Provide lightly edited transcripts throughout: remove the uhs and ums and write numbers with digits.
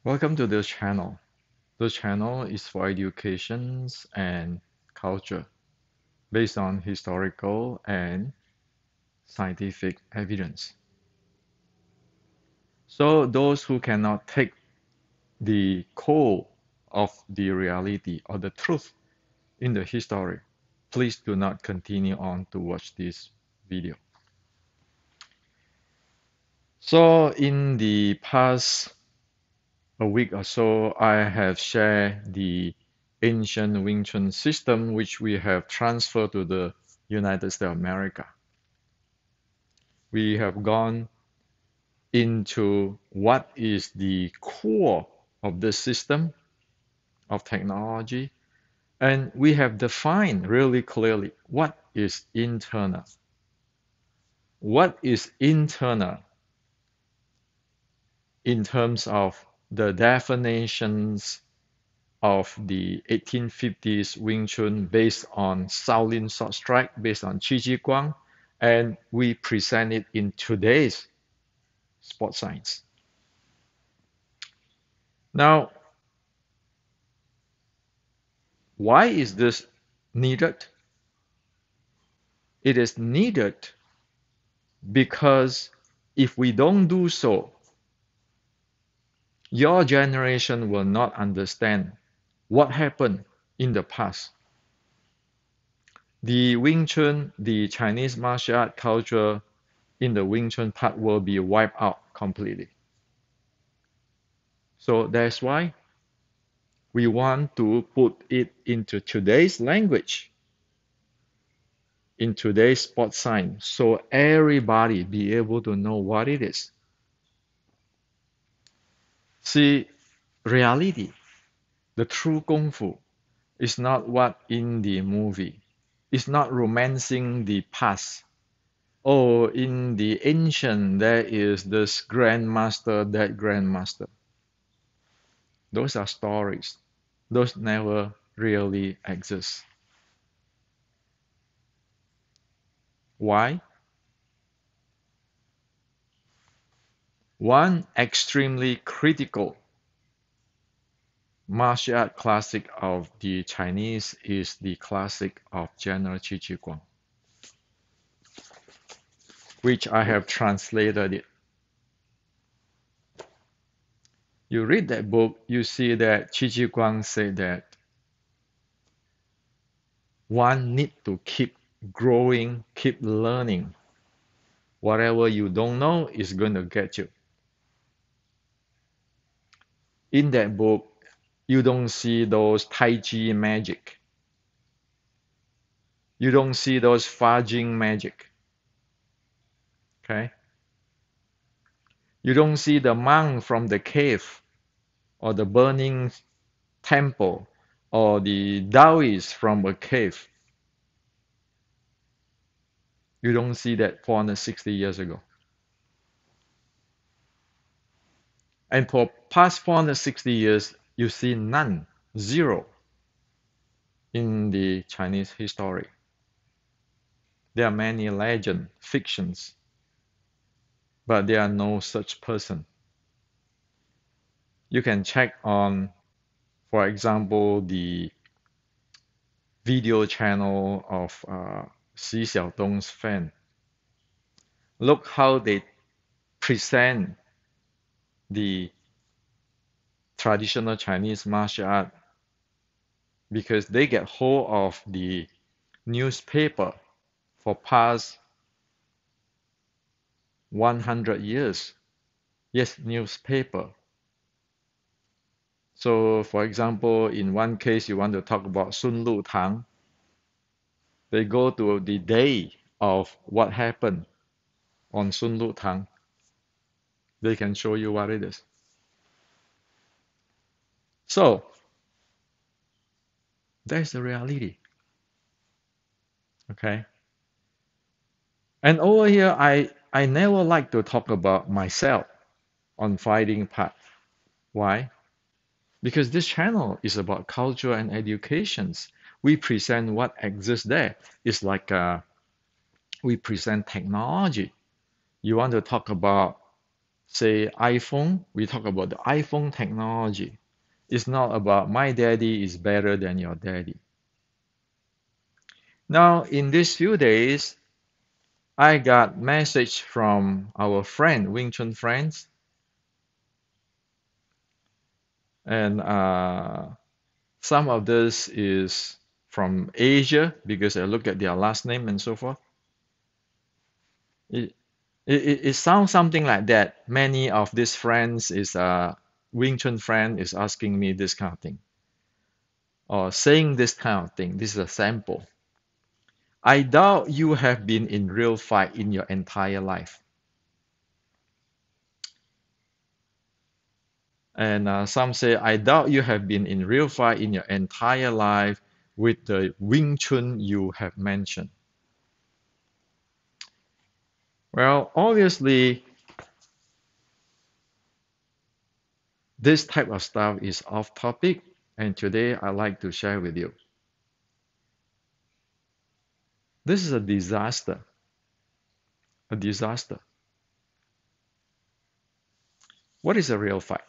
Welcome to this channel. This channel is for educations and culture based on historical and scientific evidence. So those who cannot take the core of the reality or the truth in the history, please do not continue on to watch this video. So in the past a week or so, I have shared the ancient Wing Chun system, which we have transferred to the United States of America. We have gone into what is the core of the system of technology, and we have defined really clearly what is internal. What is internal in terms of the definitions of the 1850s Wing Chun based on Shaolin Sword Strike, based on Qi Ji Guang, and we present it in today's sports science. Now, why is this needed? It is needed because if we don't do so, your generation will not understand what happened in the past. The Wing Chun, the Chinese martial art culture in the Wing Chun part will be wiped out completely. So that's why we want to put it into today's language, in today's sports science, so everybody be able to know what it is. See, reality, the true Kung Fu, is not what in the movie. It's not romancing the past. Oh, in the ancient, there is this grandmaster, that grandmaster. Those are stories. Those never really exist. Why? One extremely critical martial art classic of the Chinese is the classic of General Qi Ji Guang, which I have translated it. You read that book, you see that Qi Ji Guang said that one need to keep growing, keep learning. Whatever you don't know is going to get you. In that book, you don't see those Tai Chi magic. You don't see those fudging magic. Okay? You don't see the monk from the cave or the burning temple or the Taoist from a cave. You don't see that 460 years ago. And for past 460 years, you see none, zero, in the Chinese history. There are many legends, fictions, but there are no such person. You can check on, for example, the video channel of Xi Xiaodong's fan. Look how they present the traditional Chinese martial art because they get hold of the newspaper for past 100 years. Yes, newspaper. So, for example, in one case, you want to talk about Sun Lu Tang. They go to the day of what happened on Sun Lu Tang. They can show you what it is. So, that's the reality. Okay? And over here, I never like to talk about myself on fighting part. Why? Because this channel is about culture and educations. We present what exists there. It's like we present technology. You want to talk about say iPhone, we talk about the iPhone technology. It's not about my daddy is better than your daddy. Now, in these few days, I got message from our friend, Wing Chun friends, and some of this is from Asia because I look at their last name and so forth. It, it sounds something like that. Many of these friends is Wing Chun friend is asking me this kind of thing or saying this kind of thing. This is a sample. I doubt you have been in real fight in your entire life. And some say, I doubt you have been in real fight in your entire life with the Wing Chun you have mentioned. Well, obviously, this type of stuff is off topic, and today I'd like to share with you. This is a disaster. A disaster. What is a real fight?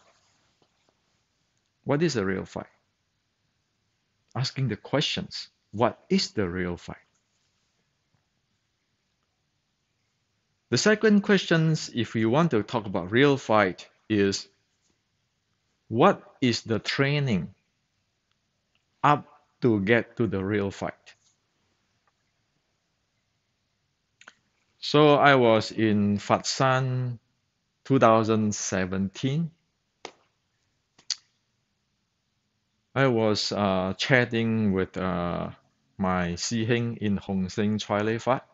What is a real fight? Asking the questions. What is the real fight? The second question, if we want to talk about real fight, is what is the training up to get to the real fight? So I was in Fatsan 2017. I was chatting with my Si Heng in Hong Sing Chai Lei Fat,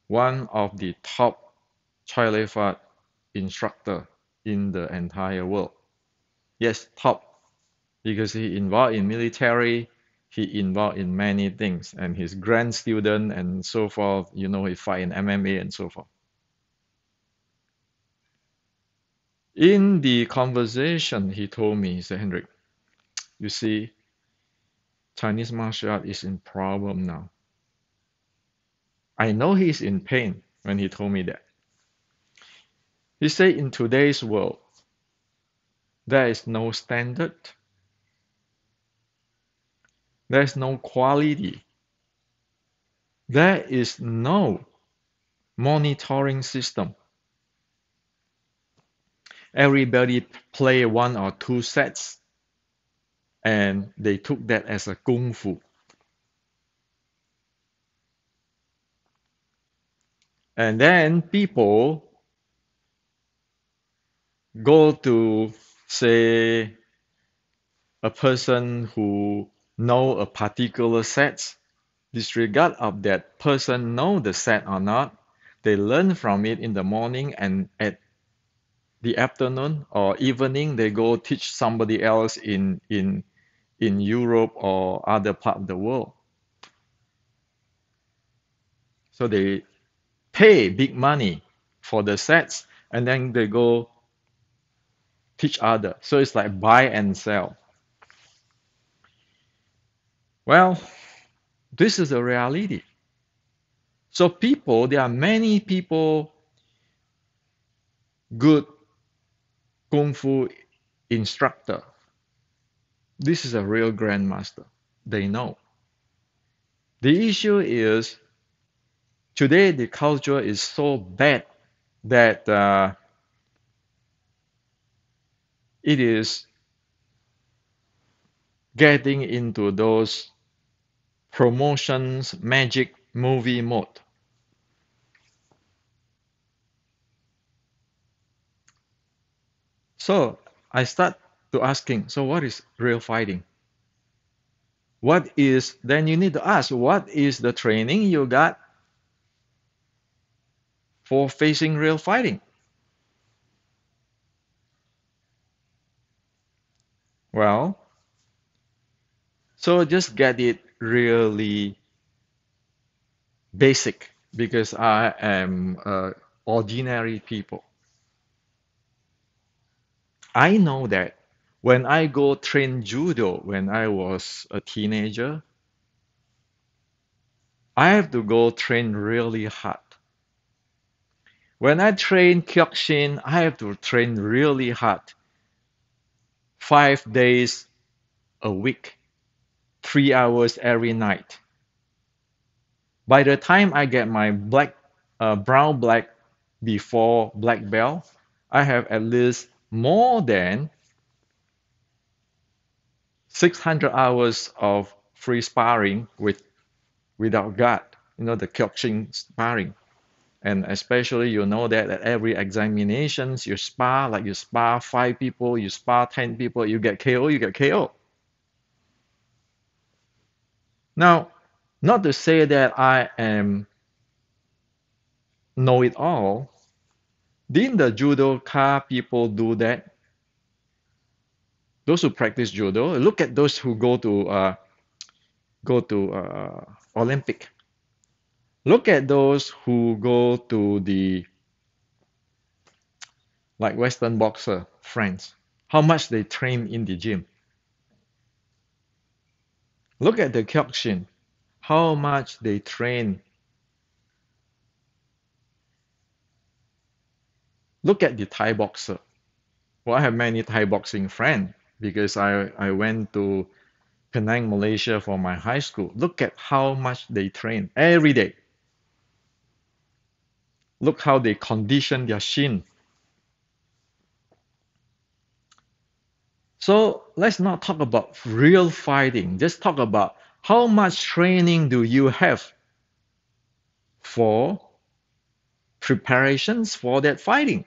one of the top Chai Lei Fat instructor in the entire world. Yes, top, because he involved in military, he involved in many things, and his grand student and so forth, you know, he fight in MMA and so forth. In the conversation, he told me, he said, Hendrik, you see, Chinese martial art is in problem now. I know he's in pain when he told me that. He said, in today's world, there is no standard, there is no quality, there is no monitoring system. Everybody play one or two sets, and they took that as a kung fu. And then people go to, say, a person who know a particular set, disregard of that person know the set or not. They learn from it in the morning, and at the afternoon or evening they go teach somebody else in Europe or other part of the world. So they pay big money for the sets, and then they go teach other. So it's like buy and sell. Well, this is a reality. So people, there are many people, good kung fu instructor. This is a real grandmaster. They know. The issue is today the culture is so bad that it is getting into those promotions magic movie mode. So I start to asking, so what is real fighting? What is, then you need to ask, what is the training you got for facing real fighting? Well, so just get it really basic because I am ordinary people. I know that when I go train judo when I was a teenager, I have to go train really hard. When I train Kyokushin, I have to train really hard, 5 days a week, 3 hours every night. By the time I get my brown black before black belt, I have at least more than 600 hours of free sparring without guard. The Kyokushin sparring. And especially you know that at every examinations you spar, like you spar 5 people, you spar 10 people, you get KO, you get KO. Now, not to say that I am know it all. Didn't the judoka people do that? Those who practice judo, look at those who go to Olympic. Look at those who go to the like Western boxer friends. How much they train in the gym. Look at the Kyokushin. How much they train. Look at the Thai boxer. Well, I have many Thai boxing friends because I went to Penang, Malaysia for my high school. Look at how much they train every day. Look how they condition their shin. So let's not talk about real fighting. Just talk about how much training do you have for preparations for that fighting.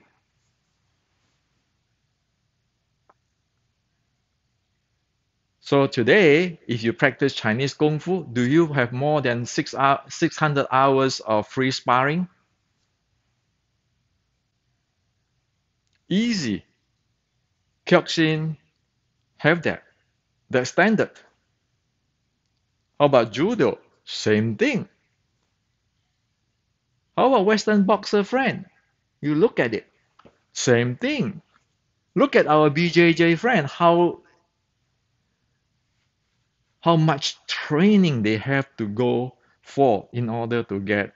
So today, if you practice Chinese Kung Fu, do you have more than 600 hours of free sparring? Easy. Kyokushin have that. That's standard. How about Judo? Same thing. How about Western boxer friend? You look at it. Same thing. Look at our BJJ friend, how much training they have to go for in order to get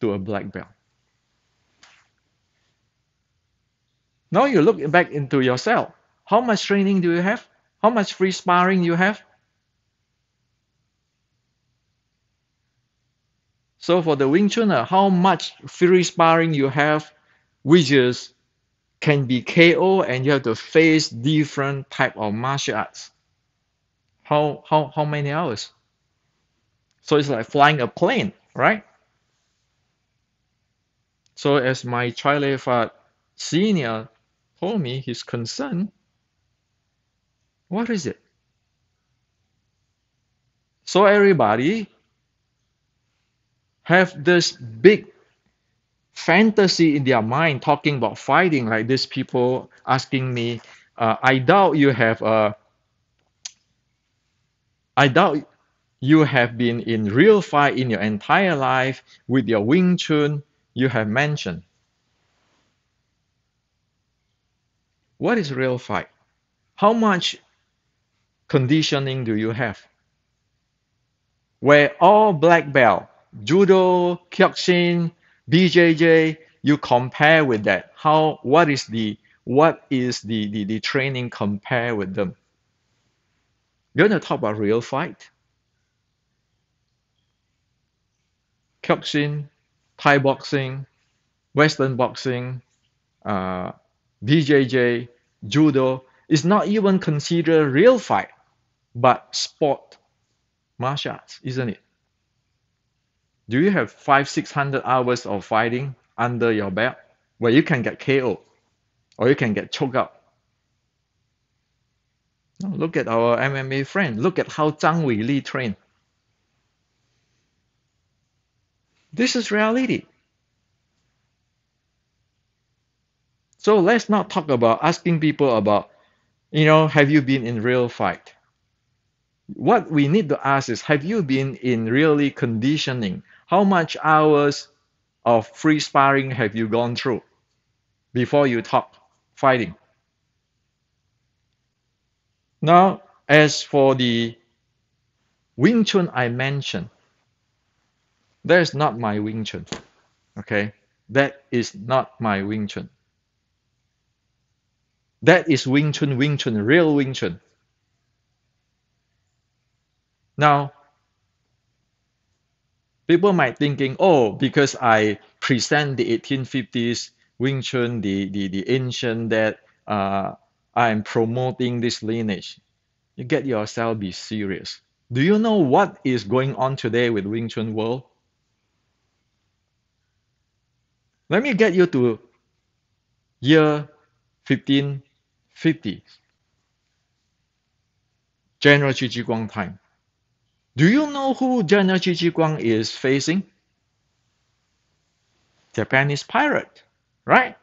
to a black belt. Now you look back into yourself. How much training do you have? How much free sparring you have? So for the Wing Chun, how much free sparring you have, which is can be KO and you have to face different type of martial arts. How many hours? So it's like flying a plane, right? So as my Chile Fat senior told me his concern, what is it? So everybody have this big fantasy in their mind talking about fighting, like these people asking me, I doubt you have been in real fight in your entire life with your Wing Chun you have mentioned. What is real fight? How much conditioning do you have? Where all black belt, judo, kyokushin, BJJ, you compare with that. What is the training compare with them? You're going to talk about real fight. Kyokushin, Thai boxing, Western boxing, uh, BJJ, judo is not even considered real fight, but sport martial arts, isn't it? Do you have 500-600 hours of fighting under your belt where you can get KO or you can get choked out? No, look at our MMA friend. Look at how Zhang Weili trained. This is reality. So let's not talk about asking people about, have you been in real fight? What we need to ask is, have you been in really conditioning? How much hours of free sparring have you gone through before you talk fighting? Now, as for the Wing Chun I mentioned, that is not my Wing Chun, okay? That is not my Wing Chun. That is Wing Chun, Wing Chun, real Wing Chun. Now, people might thinking, oh, because I present the 1850s Wing Chun, the ancient, that I'm promoting this lineage. You get yourself be serious. Do you know what is going on today with Wing Chun world? Let me get you to year 1550, General Qi Ji Guang time. Do you know who General Qi Ji Guang is facing? Japanese pirate, right?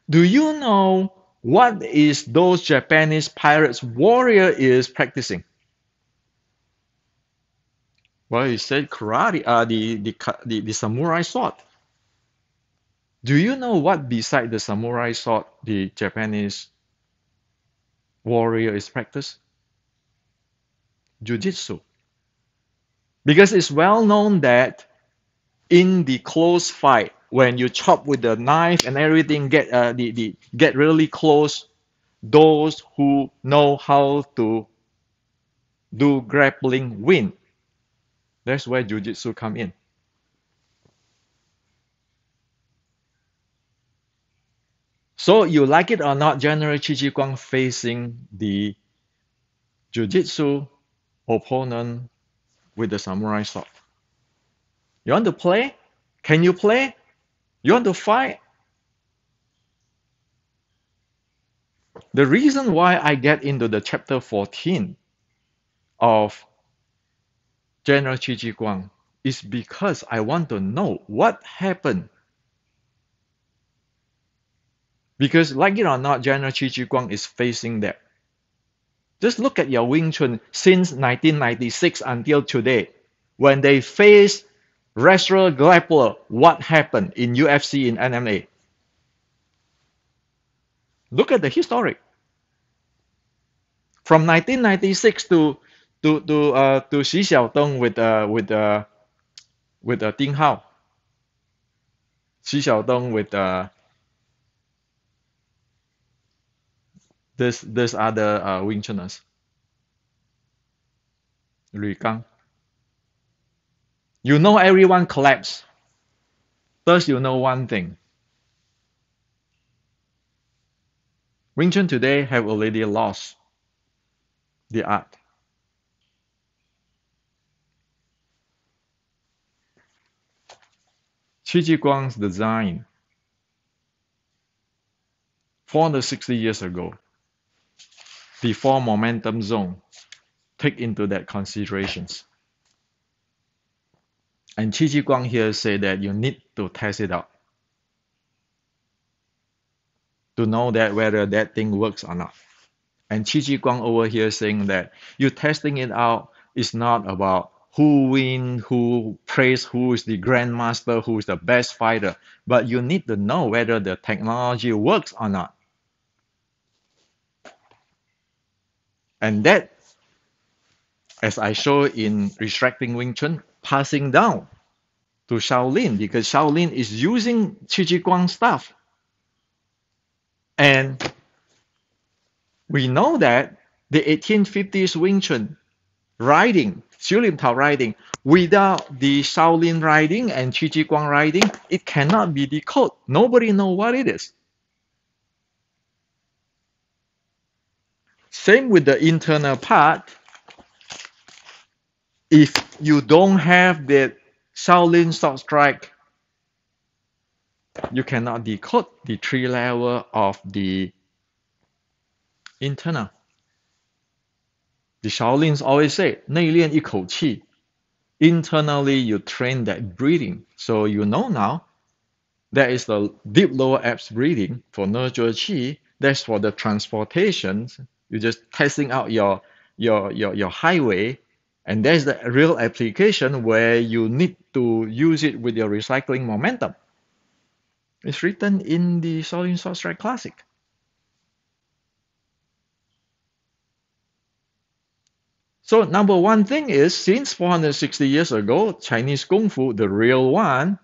Do you know what is those Japanese pirates warrior is practicing? Well, he said karate, the samurai sword. Do you know what beside the samurai sword the Japanese warrior is practice? Jiu-jitsu. Because it's well known that in the close fight, when you chop with the knife and everything get really close, those who know how to do grappling win. That's where jiu-jitsu come in. So you like it or not, General Qi Ji Guang facing the jiu-jitsu opponent with the samurai sword. You want to play? Can you play? You want to fight? The reason why I get into the chapter 14 of General Qi Ji Guang is because I want to know what happened. Because like it or not, General Qi Ji Guang is facing that. Just look at your Wing Chun since 1996 until today. When they face wrestler grappler, what happened in UFC, in MMA? Look at the history. From 1996 to Xi Xiaodong with Ding Hao. Xi Xiaodong with this other Wing Chuners. Lu Gang. You know everyone collapsed. First, you know one thing. Wing Chun today have already lost the art. Qi Ji Guang's design 460 years ago, before momentum zone, take into that considerations. And Qi Ji Guang here say that you need to test it out to know that whether that thing works or not. And Qi Ji Guang over here saying that you testing it out is not about who win, who praise, who is the grandmaster, who is the best fighter, but you need to know whether the technology works or not. And that, as I show in Restricting Wing Chun, passing down to Shaolin, because Shaolin is using Qi Ji Guang stuff. And we know that the 1850s Wing Chun riding, Xiu Lim Tao riding, without the Shaolin riding and Qi Ji Guang riding, it cannot be decoded. Nobody know what it is. Same with the internal part. If you don't have the Shaolin sword strike, you cannot decode the three level of the internal. The Shaolins always say, 内练一口气. Internally, you train that breathing. So you know now, that is the deep lower abs breathing for nurture qi. That's for the transportation. You're just testing out your highway. And there's the real application where you need to use it with your recycling momentum. It's written in the Shaolin Sword Strike Classic. So number one thing is, since 460 years ago, Chinese Kung Fu, the real one,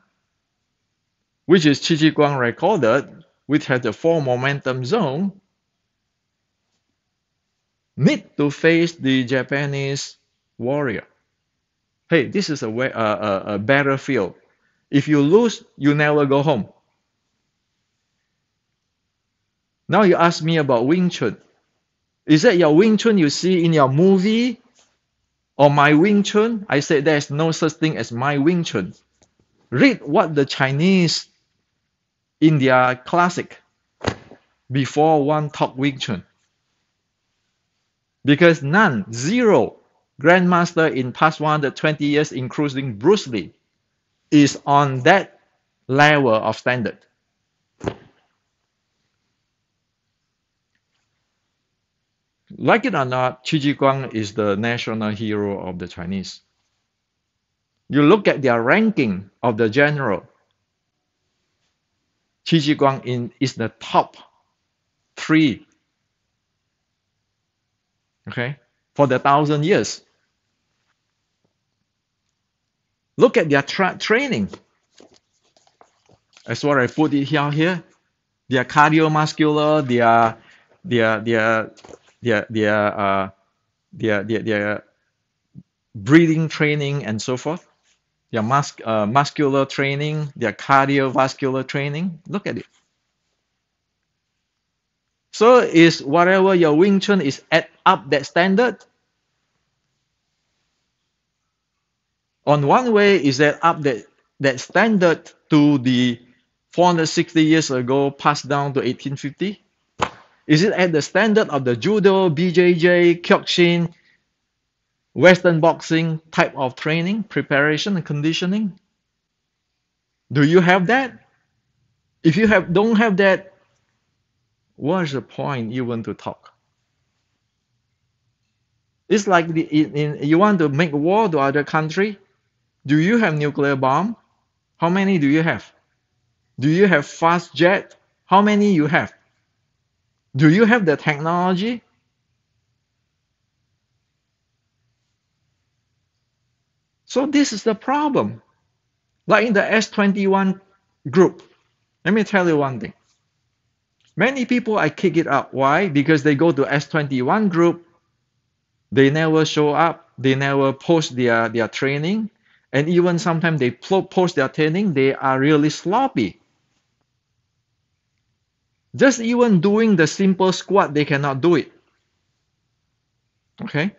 which is Qi Ji Guang recorded, which has the four momentum zone, need to face the Japanese warrior. Hey, this is a battlefield. If you lose, you never go home. Now you ask me about Wing Chun. Is that your Wing Chun you see in your movie or my Wing Chun? I said there's no such thing as my Wing Chun. Read what the Chinese in their classic before one talk Wing Chun. Because none, zero, grandmaster in past 120 years, including Bruce Lee, is on that level of standard. Like it or not, Qi Ji Guang is the national hero of the Chinese. You look at their ranking of the general, Qi Ji Guang is the top 3, okay, for the 1,000 years. Look at their training. That's what I put it here. Their cardiovascular, their breathing training and so forth. Their muscular training, their cardiovascular training. Look at it. So is whatever your Wing Chun is at up that standard? On one way, is that up that standard to the 460 years ago passed down to 1850? Is it at the standard of the judo, BJJ, kyokushin, Western boxing type of training, preparation, and conditioning? Do you have that? If you don't have that, what's the point even to talk? It's like you want to make war to other country. Do you have nuclear bomb? How many do you have? Do you have fast jet? How many you have? Do you have the technology? So this is the problem. Like in the S21 group, let me tell you one thing. Many people, I kick it out. Why? Because they go to S21 group, they never show up, they never post their training, and even sometimes they post their training, they are really sloppy. Just even doing the simple squat, they cannot do it. Okay?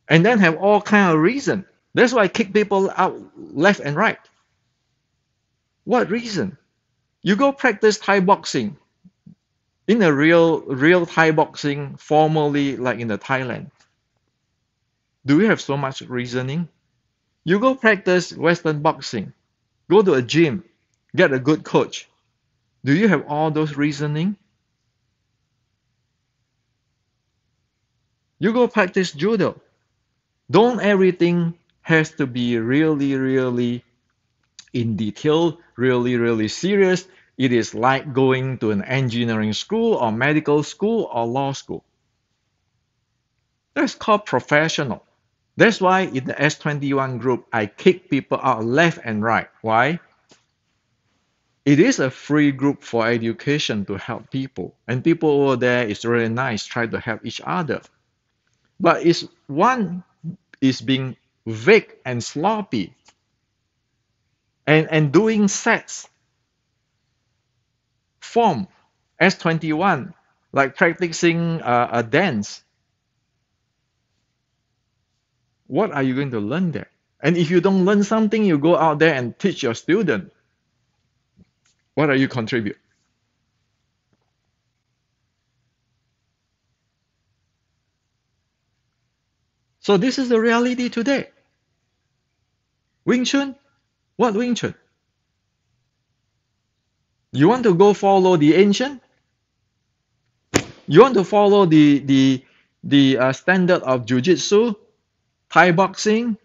And then have all kind of reason. That's why I kick people out left and right. What reason? You go practice Thai boxing in a real Thai boxing, formally like in the Thailand. Do we have so much reasoning? You go practice Western boxing, go to a gym, get a good coach. Do you have all those reasoning? You go practice judo. Don't everything has to be really in detail, really serious. It is like going to an engineering school or medical school or law school. That's called professional. That's why in the S21 group, I kick people out left and right. Why? It is a free group for education to help people. And people over there is really nice, try to help each other. But it's one is being vague and sloppy and doing sets, form, S21, like practicing a dance. What are you going to learn there? And if you don't learn something, you go out there and teach your student. What are you contribute? So this is the reality today. Wing Chun? What Wing Chun? You want to go follow the ancient? You want to follow the standard of Jiu-Jitsu, Thai boxing,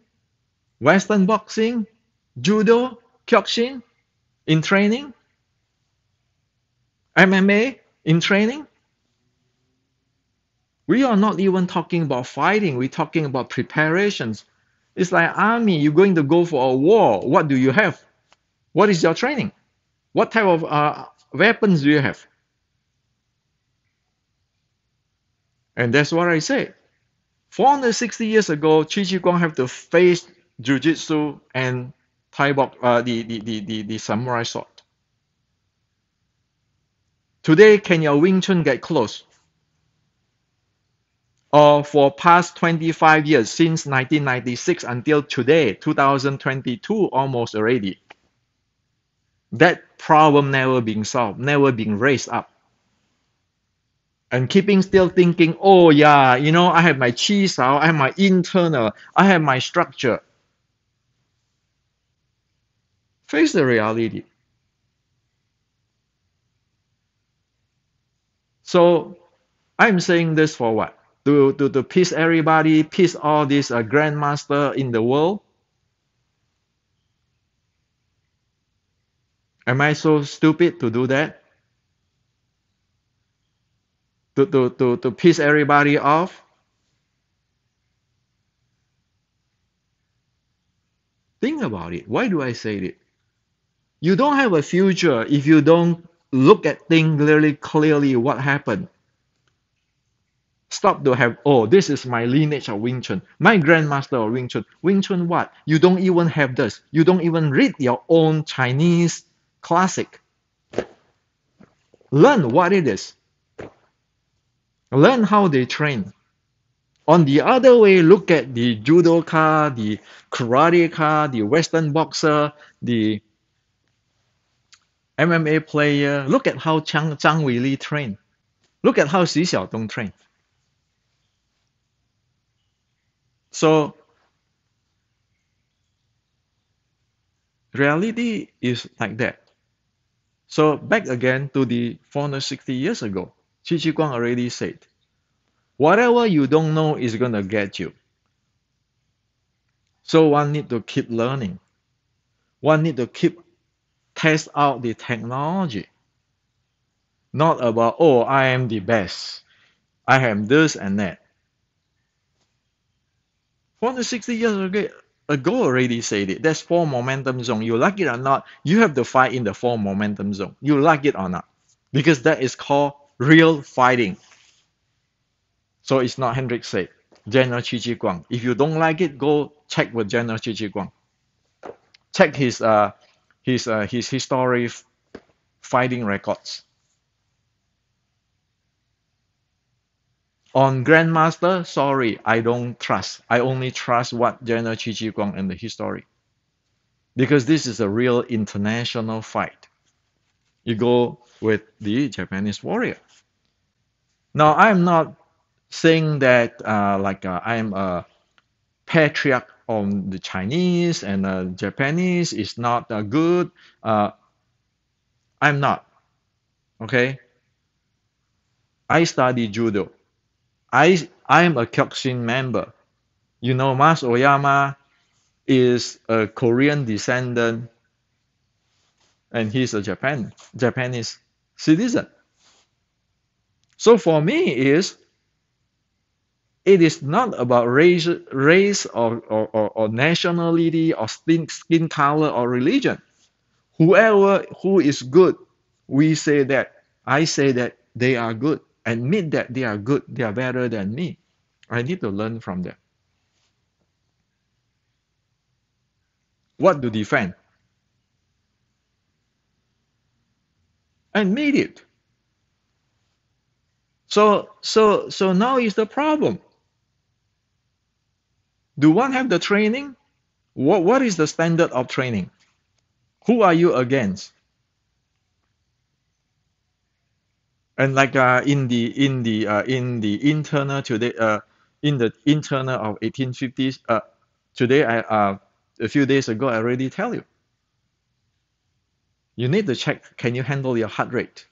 Western boxing, Judo, kyokushin in training? MMA in training? We are not even talking about fighting. We're talking about preparations, It's like army. You're going to go for a war. What do you have? What is your training? What type of weapons do you have? And that's what I say. 460 years ago, Chi Guang have to face Jiu-Jitsu and Thai box, the samurai sword. Today, can your Wing Chun get close? Or for past 25 years, since 1996 until today, 2022 almost already, that problem never been solved, never been raised up. And keeping still thinking, oh yeah, I have my chi sao, I have my internal, I have my structure. Face the reality. So I'm saying this for what? To piss everybody, piss all these grandmaster in the world? Am I so stupid to do that? To piss everybody off? Think about it. Why do I say it? You don't have a future if you don't look at things really clearly what happened. Stop to have, oh, this is my lineage of Wing Chun, my grandmaster of Wing Chun. Wing Chun what? You don't even have this. You don't even read your own Chinese classic. Learn what it is. Learn how they train. On the other way, look at the judoka, the karateka, the Western boxer, the MMA player. Look at how Zhang Weili train. Look at how Xi Xiaodong train. So reality is like that. So back again to the 460 years ago, Qi Shi Guang already said, whatever you don't know is going to get you. So one need to keep learning. One need to keep test out the technology. Not about, oh, I am the best. I am this and that. 460 years ago already said it. That's four momentum zone. You like it or not, you have to fight in the four momentum zone. You like it or not. Because that is called real fighting. So it's not Hendrik said. General Qi Ji Guang. If you don't like it, go check with General Qi Ji Guang. Check his history fighting records. On Grandmaster, sorry, I don't trust. I only trust what General Qi Ji Guang and the history. Because this is a real international fight. You go with the Japanese warrior. Now, I'm not saying that I am a patriarch on the Chinese and Japanese is not good. I'm not. Okay? I study judo. I am a Kyokushin member. You know, Mas Oyama is a Korean descendant and he's a Japanese citizen. So for me it is not about race or nationality or skin color or religion. Whoever who is good, we say that. I say that they are good. Admit that they are good. They are better than me. I need to learn from them. What to defend? Admit it. So now is the problem. Do one have the training? What is the standard of training? Who are you against? And like in the internal today in the internal of 1850s today a few days ago I already tell you. You need to check, can you handle your heart rate?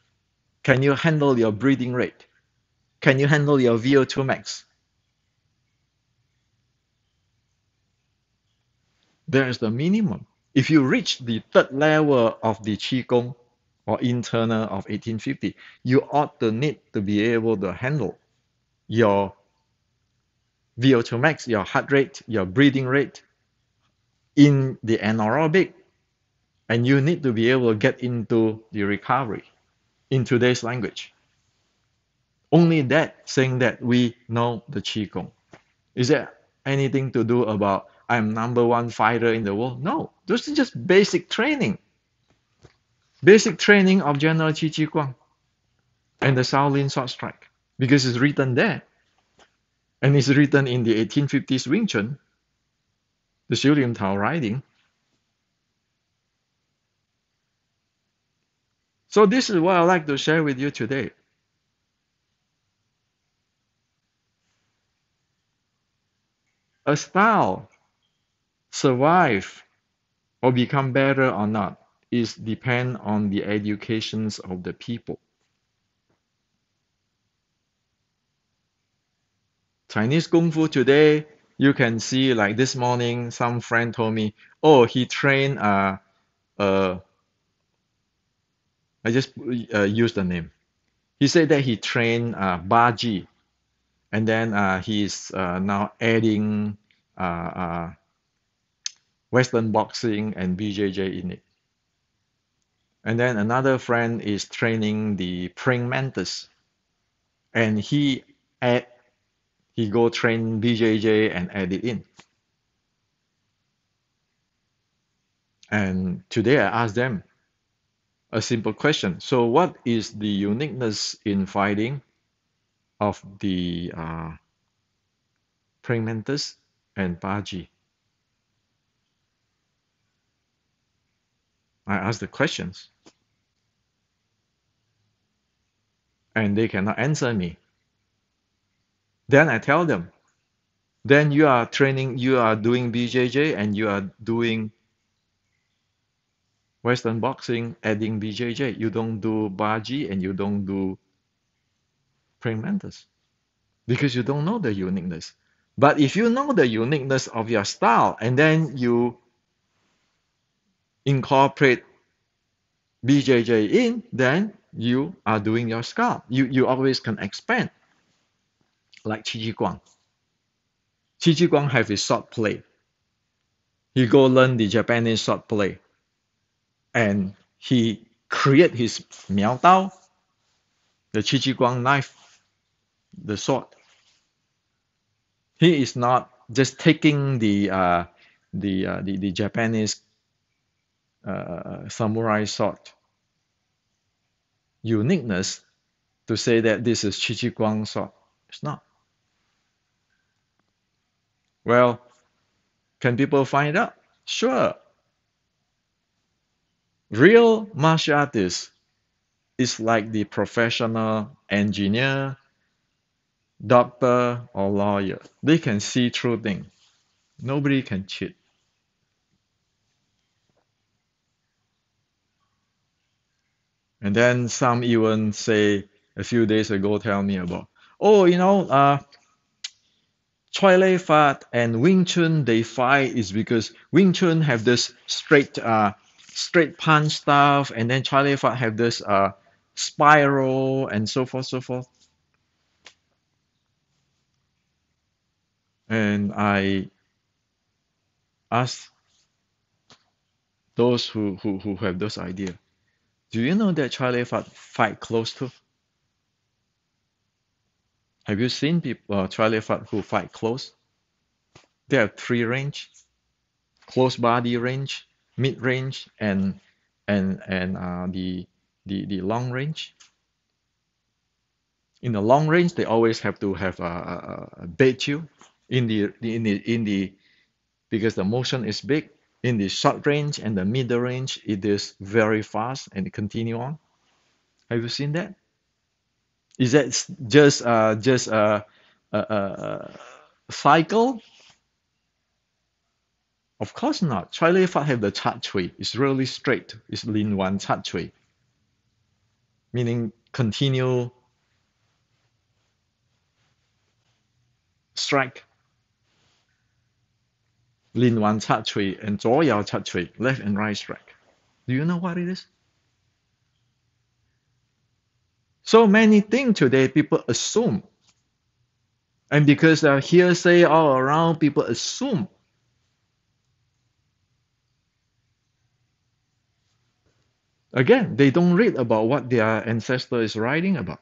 Can you handle your breathing rate? Can you handle your VO2 max? There is the minimum. If you reach the third level of the Qigong or internal of 1850, you ought to need to be able to handle your VO2 max, your heart rate, your breathing rate, in the anaerobic, and you need to be able to get into the recovery in today's language. Only that saying that we know the Qigong. Is there anything to do about I'm number one fighter in the world? No, this is just basic training of General Qi Ji Guang and the Shaolin Sword Strike, because it's written there, and it's written in the 1850s Wing Chun, the Xiu Lim Tao writing. So this is what I'd like to share with you today. A style survive or become better or not is depend on the educations of the people. Chinese Kung Fu today, you can see like this morning, some friend told me, oh, he trained, uh, I just used the name. He said that he trained Baji, and then he's now adding Western boxing and BJJ in it. And then another friend is training the praying mantis, and he go train BJJ and add it in. And today I asked them a simple question. So what is the uniqueness in fighting of the praying mantis and Baji? I asked the questions, and they cannot answer me. Then I tell them, then you are doing BJJ and you are doing Western boxing, adding BJJ. You don't do Baji and you don't do praying mantis because you don't know the uniqueness. But if you know the uniqueness of your style and then you incorporate BJJ in, then you are doing your style. You always can expand. Like Qi Ji Guang. Qi Ji Guang have his sword play. He go learn the Japanese sword play. And he create his Miao Dao, the Qi Ji Guang knife, the sword. He is not just taking the Japanese samurai sword uniqueness to say that this is Qi Ji Guang sword. It's not. Well, can people find out? Sure. Real martial artist is like the professional engineer, doctor, or lawyer. They can see through things. Nobody can cheat. And then some even say a few days ago, tell me about, oh, Choi Lei Fat and Wing Chun they fight is because Wing Chun have this straight punch stuff, and then Choi Lei Fat have this spiral and so forth, so forth. And I ask those who have those ideas, do you know that Choi Lei Fat fight close to? Have you seen people Choi Lei Fat who fight close? They have three range: close body range, mid range, and the long range. In the long range, they always have to have a bait you in the because the motion is big. In the short range and the middle range, it is very fast and continue on. Have you seen that? Is that just a cycle? Of course not. Chai Lei Fat have the chat chui. It's really straight. It's lin wan chat chui, meaning continue strike. Lin wan chat chui and 左右 chat chui, left and right strike. Do you know what it is? So many things today people assume. And because there are hearsay all around, people assume. Again, they don't read about what their ancestor is writing about.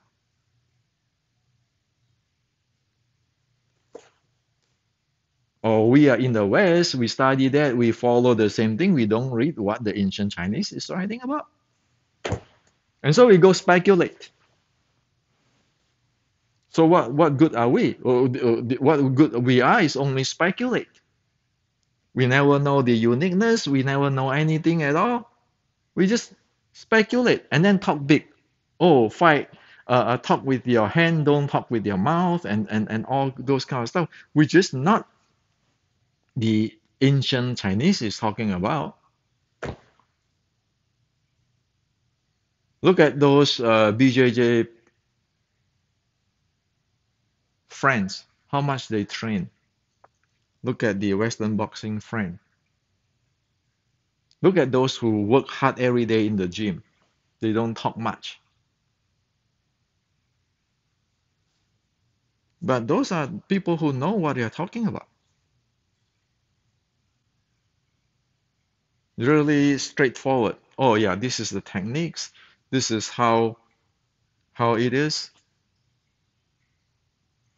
Or we are in the West, we study that, we follow the same thing, we don't read what the ancient Chinese is writing about. And so we go speculate. So what good are we? What good we are is only speculate. We never know the uniqueness, we never know anything at all. We just speculate and then talk big. Oh, fight, talk with your hand, don't talk with your mouth, and all those kind of stuff, which is not the ancient Chinese is talking about. Look at those BJJ friends, how much they train. Look at the Western boxing friend. Look at those who work hard every day in the gym. They don't talk much. But those are people who know what they're talking about. Really straightforward. Oh yeah, this is the techniques. This is how it is.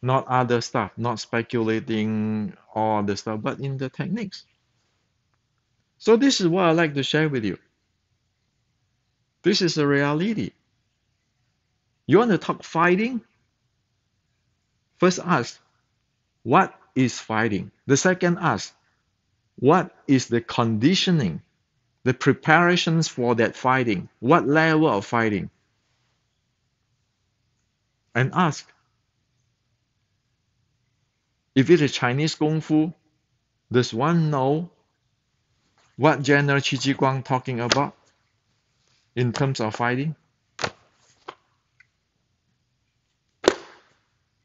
Not other stuff, not speculating all the stuff, but in the techniques. So this is what I like to share with you. This is a reality. You want to talk fighting? First ask, what is fighting? The second ask, what is the conditioning, the preparations for that fighting? What level of fighting? And ask, if it is Chinese Kung Fu, does one know what genre Qi Ji Guang talking about in terms of fighting?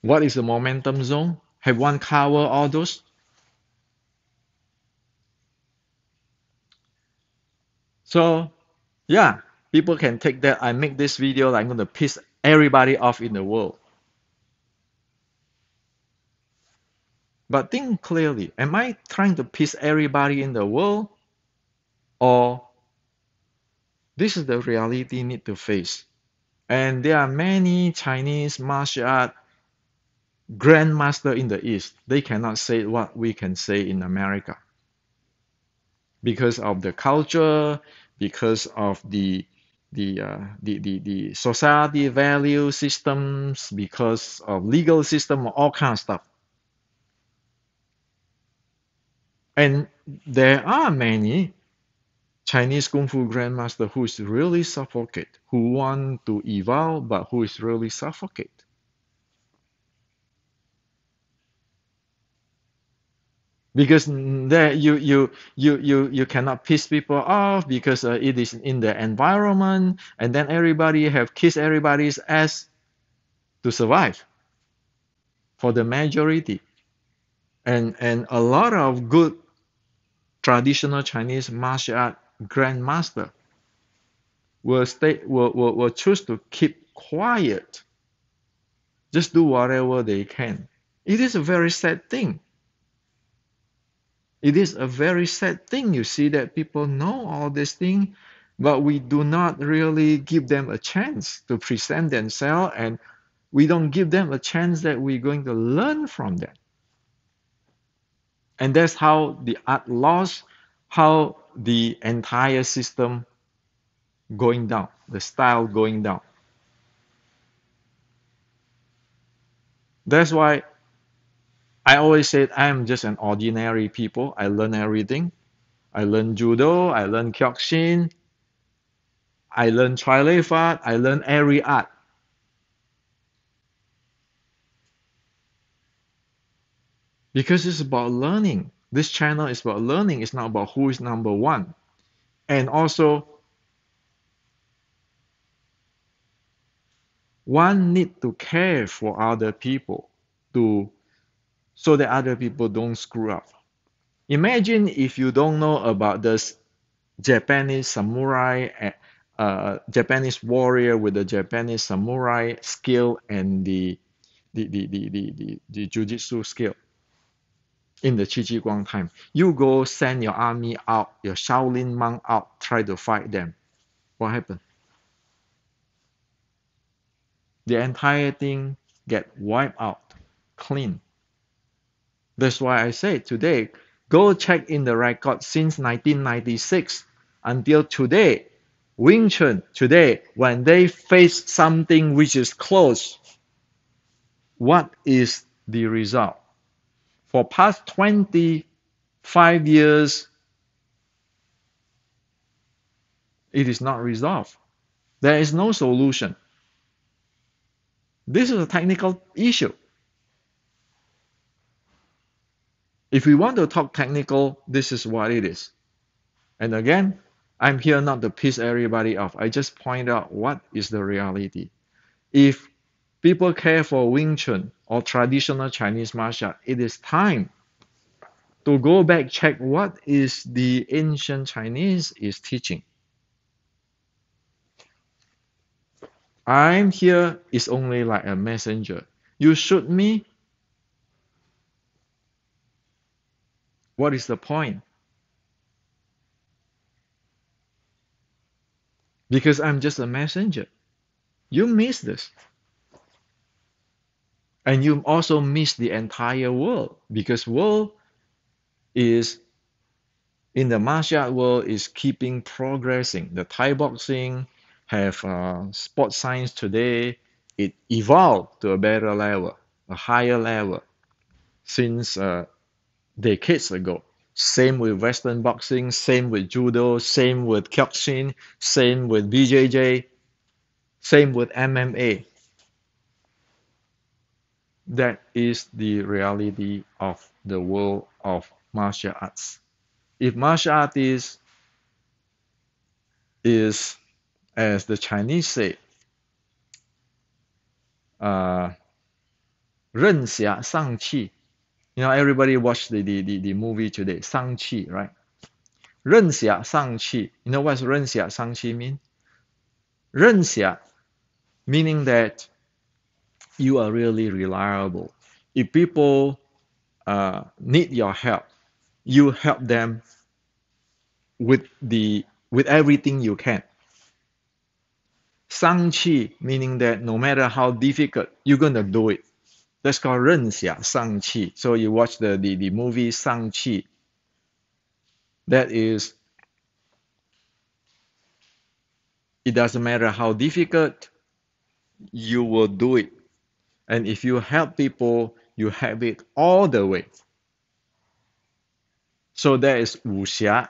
What is the momentum zone? Have one covered all those? So, yeah, people can take that. I make this video, I'm going to piss everybody off in the world. But think clearly, am I trying to piss everybody in the world? Or this is the reality need to face? And there are many Chinese martial art grandmaster in the East. They cannot say what we can say in America because of the culture, because of the society value systems, because of legal system, all kind of stuff. And there are many Chinese Kung Fu grandmaster who is really suffocate, who want to evolve, but who is really suffocate. Because there you cannot piss people off because it is in the environment, and then everybody have kissed everybody's ass to survive for the majority. And a lot of good traditional Chinese martial art grandmaster will choose to keep quiet, just do whatever they can. It is a very sad thing. It is a very sad thing. You see that people know all these things, but we do not really give them a chance to present themselves, and we don't give them a chance that we're going to learn from them. And that's how the art lost, how the entire system going down, the style going down. That's why I always said I am just an ordinary people. I learn everything. I learn judo, I learn kyokushin, I learn trileifat, I learn every art. Because it's about learning. This channel is about learning. It's not about who is number one. And also, one need to care for other people to so that other people don't screw up. Imagine if you don't know about this Japanese samurai, Japanese warrior with the Japanese samurai skill and the jujitsu skill in the Qi Ji Guang time. You go send your army out, your Shaolin monk out, try to fight them. What happened? The entire thing get wiped out, clean. That's why I say today, go check in the record since 1996 until today. Wing Chun today, when they face something which is close, what is the result? For past 25 years, it is not resolved. There is no solution. This is a technical issue. If we want to talk technical, this is what it is. And again, I'm here not to piss everybody off. I just point out what is the reality. If people care for Wing Chun or traditional Chinese martial art, it is time to go back check what is the ancient Chinese is teaching. I'm here is only like a messenger. You shoot me. What is the point? Because I'm just a messenger. You miss this. And you also miss the entire world because world is in the martial art world is keeping progressing. The Thai boxing have sports science today. It evolved to a better level, a higher level since decades ago. Same with Western boxing, same with judo, same with kyokushin, same with BJJ, same with MMA. That is the reality of the world of martial arts. If martial art is as the Chinese say, 任侠丧气. Everybody watch the movie today, 丧气, right? 任侠丧气. You know what 任侠丧气 mean? 任侠 meaning that you are really reliable. If people need your help, you help them with everything you can. 丧气 meaning that no matter how difficult, you're gonna do it. That's called 任侠丧气. So you watch the movie 丧气. That is, it doesn't matter how difficult, you will do it. And if you help people, you help it all the way. So that is 武侠,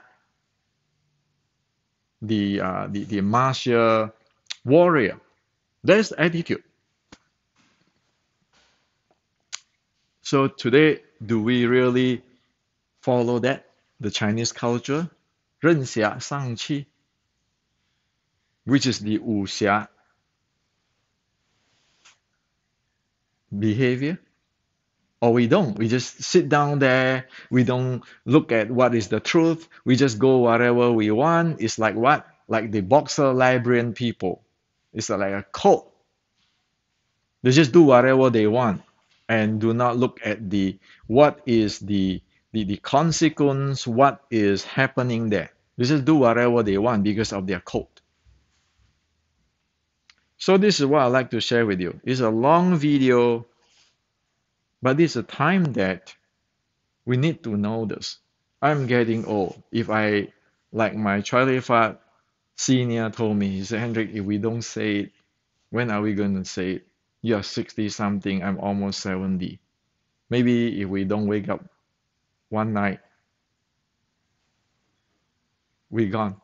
the martial warrior. That's attitude. So today, do we really follow that? The Chinese culture? 任侠丧气, which is the 武侠behavior? Or we don't. We just sit down there. We don't look at what is the truth. We just go whatever we want. It's like what? Like the boxer librarian people. It's like a cult. They just do whatever they want and do not look at what is the consequence, what is happening there. They just do whatever they want because of their cult. So this is what I'd like to share with you. It's a long video, but it's a time that we need to know this. I'm getting old. If I, like my Charlie Fat senior told me, he said, Hendrik, if we don't say it, when are we going to say it? You're 60 something, I'm almost 70. Maybe if we don't wake up one night, we're gone.